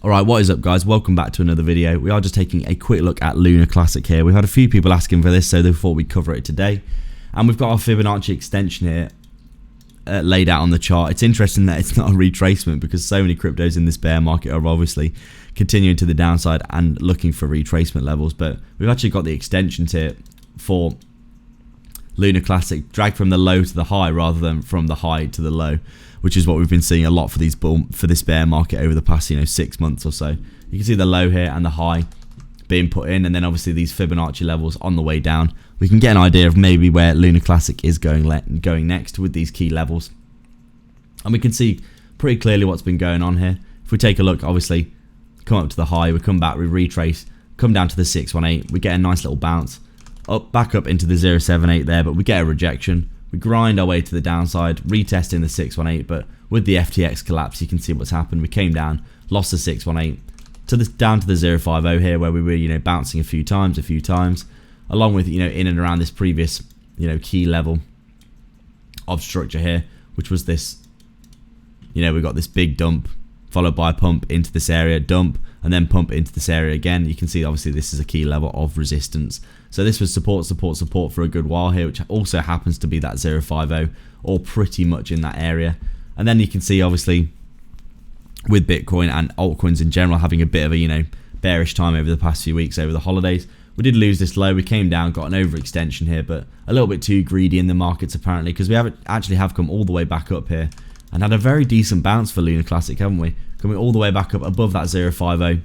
Alright, what is up guys? Welcome back to another video. We are just taking a quick look at Lunar Classic here. We've had a few people asking for this, so they thought we'd cover it today. And we've got our Fibonacci extension here laid out on the chart. It's interesting that it's not a retracement because so many cryptos in this bear market are obviously continuing to the downside and looking for retracement levels. But we've actually got the extensions here for Lunar Classic dragged from the low to the high rather than from the high to the low, which is what we've been seeing a lot for this bear market over the past 6 months or so. You can see the low here and the high being put in, and then obviously these Fibonacci levels on the way down. We can get an idea of maybe where Lunar Classic is going next with these key levels, and we can see pretty clearly what's been going on here. If we take a look, obviously come up to the high, we come back, we retrace, come down to the 618, we get a nice little bounce back up into the 078 there, but we get a rejection. We grind our way to the downside, retesting the 618, but with the FTX collapse, you can see what's happened. We came down, lost the 618 down to the 050 here, where we were bouncing a few times, along with in and around this previous key level of structure here, which was this. We got this big dump followed by a pump into this area, dump, and then pump into this area again. You can see obviously this is a key level of resistance. So this was support for a good while here, which also happens to be that 050 or pretty much in that area. And then you can see obviously with Bitcoin and altcoins in general having a bit of a bearish time over the past few weeks over the holidays. We did lose this low, we came down, got an overextension here, but a little bit too greedy in the markets apparently, because we have come all the way back up here and had a very decent bounce for Lunar Classic, haven't we? Coming all the way back up above that 050,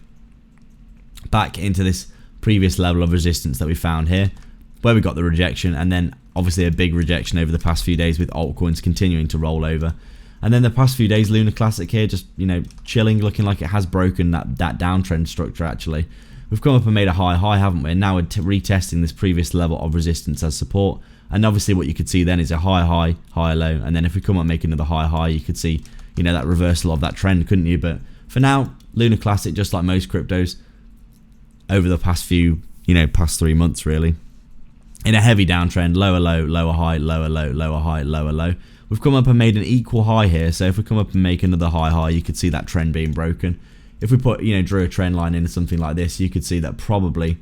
back into this previous level of resistance that we found here, where we got the rejection, and then obviously a big rejection over the past few days with altcoins continuing to roll over. And then the past few days, Lunar Classic here just chilling, looking like it has broken that downtrend structure actually. We've come up and made a high, haven't we? And now we're retesting this previous level of resistance as support. And obviously what you could see then is a high, low. And then if we come up and make another high, you could see, that reversal of that trend, couldn't you? But for now, Lunar Classic, just like most cryptos over the past few, past 3 months really, in a heavy downtrend, lower low, lower high, lower low, lower high, lower low. We've come up and made an equal high here. So if we come up and make another high, you could see that trend being broken. If we put, drew a trend line into something like this, you could see that probably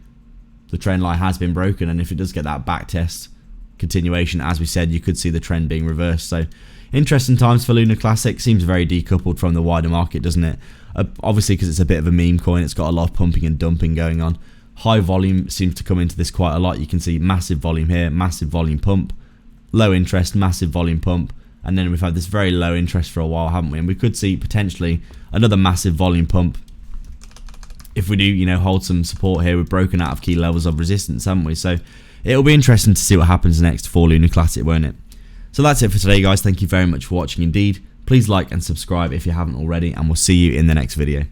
the trend line has been broken. And if it does get that back test continuation, as we said, you could see the trend being reversed. So interesting times for Lunar Classic. Seems very decoupled from the wider market, doesn't it? Obviously because it's a bit of a meme coin, it's got a lot of pumping and dumping going on. High volume seems to come into this quite a lot. You can see massive volume here, massive volume pump, low interest, massive volume pump, and then we've had this very low interest for a while, haven't we? And we could see potentially another massive volume pump if we do hold some support here. We've broken out of key levels of resistance, haven't we? So it'll be interesting to see what happens next for Lunar Classic, won't it? So that's it for today guys. Thank you very much for watching indeed. Please like and subscribe if you haven't already, and we'll see you in the next video.